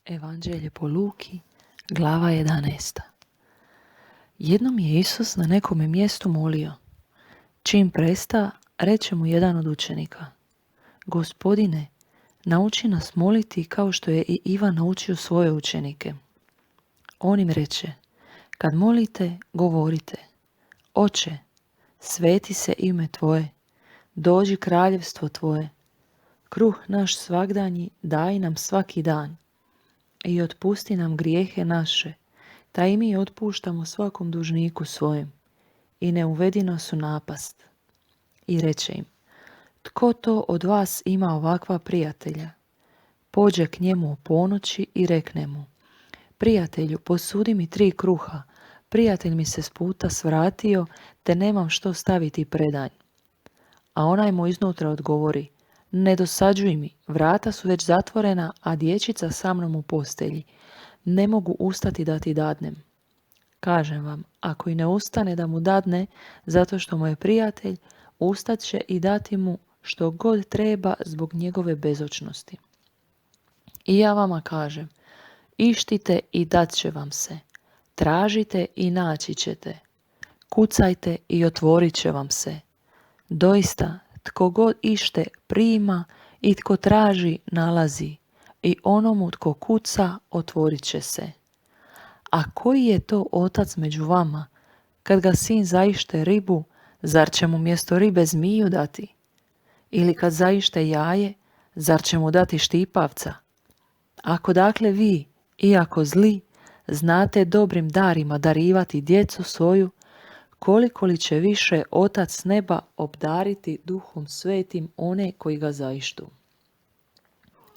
Evanđelje po Luki, glava 11. Jednom je Isus na nekome mjestu molio. Čim presta, reče mu jedan od učenika: Gospodine, nauči nas moliti kao što je i Ivan naučio svoje učenike. On im reče: Kad molite, govorite: Oče, sveti se ime Tvoje, dođi kraljevstvo Tvoje, kruh naš svagdanji daj nam svaki dan i otpusti nam grijehe naše, ta i mi otpuštamo svakom dužniku svojem, i ne uvedi nas u napast. I reče im: Tko to od vas ima ovakva prijatelja? Pođe k njemu o ponoći i rekne mu: Prijatelju, posudi mi 3 kruha, prijatelj mi se s puta svratio, te nemam što staviti predanj. A onaj mu iznutra odgovori: Ne dosađuj mi, vrata su već zatvorena, a dječica sa mnom u postelji. Ne mogu ustati da ti dadnem. Kažem vam, ako i ne ustane da mu dadne, zato što mu je prijatelj, ustat će i dati mu što god treba zbog njegove bezočnosti. I ja vama kažem, ištite i dat će vam se, tražite i naći ćete, kucajte i otvorit će vam se. Doista, tko god ište prima i tko traži nalazi, i onomu tko kuca otvorit će se. A koji je to otac među vama, kad ga sin zaište ribu, zar će mu mjesto ribe zmiju dati? Ili kad zaište jaje, zar će mu dati štipavca? Ako dakle vi, iako zli, znate dobrim darima darivati djecu svoju, koliko li će više Otac s neba obdariti Duhom Svetim one koji ga zaištu.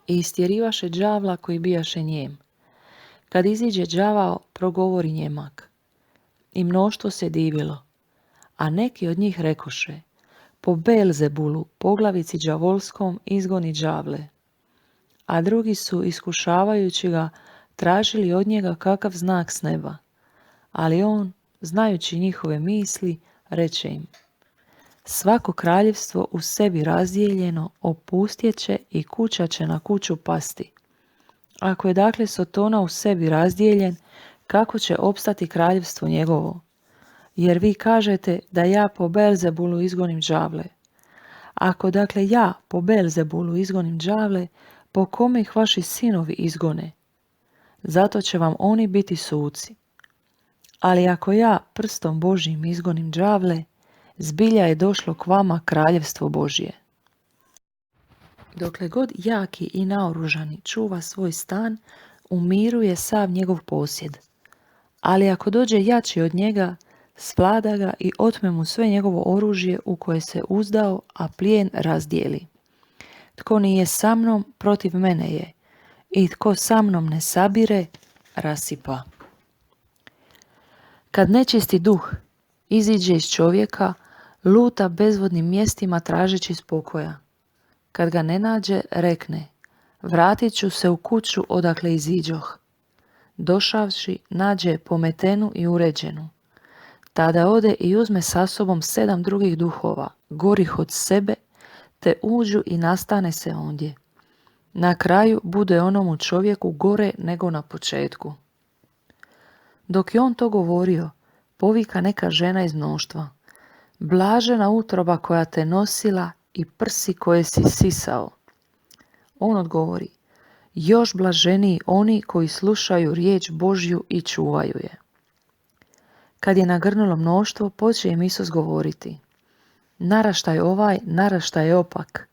I istjerivaše đavla koji bijaše njem. Kad iziđe đavao, progovori njemak. I mnoštvo se divilo, a neki od njih rekoše: Po Belzebulu, poglavici đavolskom, izgoni đavle. A drugi su, iskušavajući ga, tražili od njega kakav znak s neba. Ali on, znajući njihove misli, reče im: Svako kraljevstvo u sebi razdijeljeno opustjeće i kuća će na kuću pasti. Ako je dakle Sotona u sebi razdijeljen, kako će opstati kraljevstvo njegovo? Jer vi kažete da ja po Belzebulu izgonim đavle. Ako dakle ja po Belzebulu izgonim đavle, po kome ih vaši sinovi izgone? Zato će vam oni biti suci. Ali ako ja prstom Božjim izgonim đavle, zbilja je došlo k vama kraljevstvo Božje. Dokle god jaki i naoružani čuva svoj stan, u miru je sav njegov posjed. Ali ako dođe jači od njega, svlada ga i otme mu sve njegovo oružje u koje se uzdao, a plijen razdijeli. Tko nije sa mnom, protiv mene je, i tko sa mnom ne sabire, rasipa. Kad nečisti duh iziđe iz čovjeka, luta bezvodnim mjestima tražeći spokoja. Kad ga ne nađe, rekne: Vratit ću se u kuću odakle iziđoh. Došavši, nađe pometenu i uređenu. Tada ode i uzme sa sobom 7 drugih duhova, gorih od sebe, te uđu i nastane se ondje. Na kraju bude onomu čovjeku gore nego na početku. Dok je on to govorio, povika neka žena iz mnoštva: Blažena utroba koja te nosila i prsi koje si sisao. On odgovori: Još blaženiji oni koji slušaju riječ Božju i čuvaju je. Kad je nagrnulo mnoštvo, počeo im Isus govoriti: Naraštaj ovaj, naraštaj opak.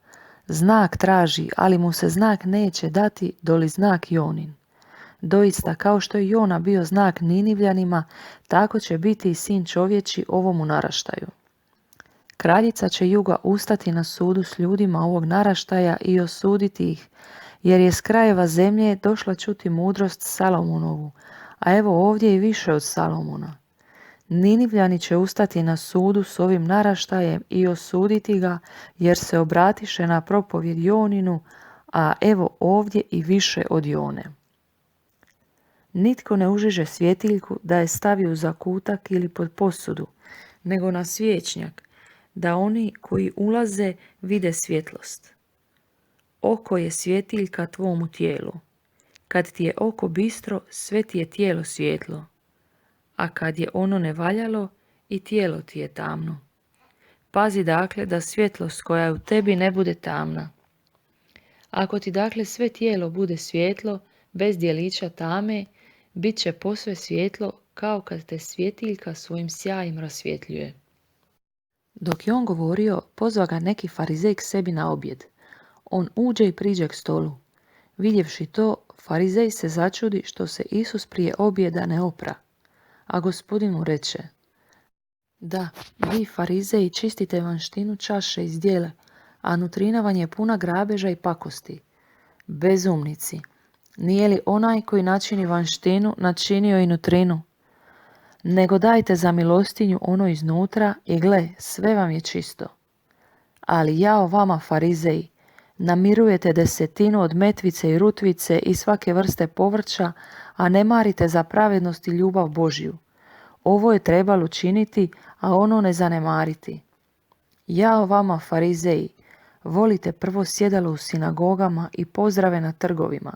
Znak traži, ali mu se znak neće dati doli znak Jonin. Doista, kao što je Jona bio znak Ninivljanima, tako će biti i sin čovječi ovomu naraštaju. Kraljica će juga ustati na sudu s ljudima ovog naraštaja i osuditi ih, jer je s krajeva zemlje došla čuti mudrost Salomonovu, a evo ovdje i više od Salomona. Ninivljani će ustati na sudu s ovim naraštajem i osuditi ga, jer se obratiše na propovjed Joninu, a evo ovdje i više od Jone. Nitko ne užiže svjetiljku da je stavi u zakutak ili pod posudu, nego na svječnjak, da oni koji ulaze vide svjetlost. Oko je svjetiljka tvomu tijelu. Kad ti je oko bistro, sve ti je tijelo svijetlo, a kad je ono nevaljalo, i tijelo ti je tamno. Pazi dakle da svjetlost koja je u tebi ne bude tamna. Ako ti dakle sve tijelo bude svjetlo, bez djelića tame, bit će posve svjetlo kao kad te svjetiljka svojim sjajem rasvjetljuje. Dok je on govorio, pozva ga neki farizej k sebi na objed. On uđe i priđe k stolu. Vidjevši to, farizej se začudi što se Isus prije objeda ne opra. A Gospodin mu reče: Da, vi farizeji čistite vanštinu čaše i zdjela, a nutrina vam je puna grabeža i pakosti. Bezumnici, nije li onaj koji načini vanštinu načinio i nutrinu? Nego dajte za milostinju ono iznutra i gle, sve vam je čisto. Ali jao vama farizeji, namirujete desetinu od metvice i rutvice i svake vrste povrća, a ne marite za pravednost i ljubav Božju. Ovo je trebalo činiti, a ono ne zanemariti. Jao vama farizeji, volite prvo sjedalo u sinagogama i pozdrave na trgovima.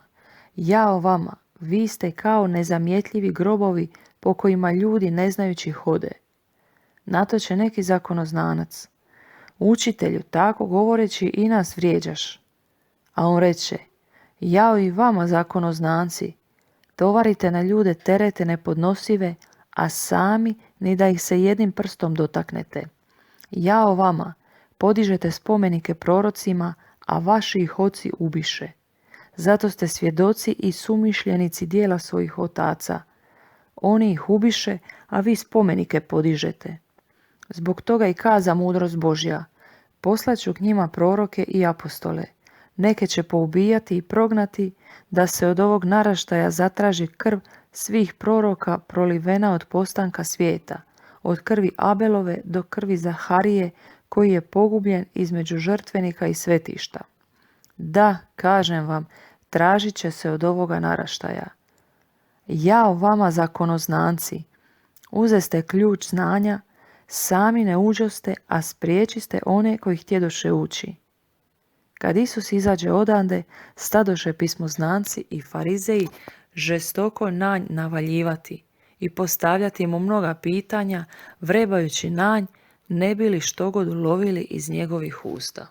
Jao vama, vi ste kao nezamjetljivi grobovi po kojima ljudi ne znajući hode. Na to će neki zakonoznanac: Učitelju, tako govoreći i nas vrijeđaš. A on reče: Jao i vama zakonoznanci, tovarite na ljude terete nepodnosive, a sami ni da ih se jednim prstom dotaknete. Jao vama, podižete spomenike prorocima, a vaši ih oci ubiše. Zato ste svjedoci i sumišljenici dijela svojih otaca. Oni ih ubiše, a vi spomenike podižete. Zbog toga i kaza mudrost Božja: Poslaću k njima proroke i apostole. Neke će poubijati i prognati, da se od ovog naraštaja zatraži krv svih proroka prolivena od postanka svijeta, od krvi Abelove do krvi Zaharije, koji je pogubljen između žrtvenika i svetišta. Da, kažem vam, tražit će se od ovoga naraštaja. Jao vama zakonoznanci, uzeste ključ znanja, sami ne uđoste, a spriječiste one koji htjedoše ući. Kad Isus izađe odande, stadoše pismoznanci i farizeji žestoko na nj navaljivati i postavljati mu mnoga pitanja, vrebajući na nj, ne bi li štogod ulovili iz njegovih usta.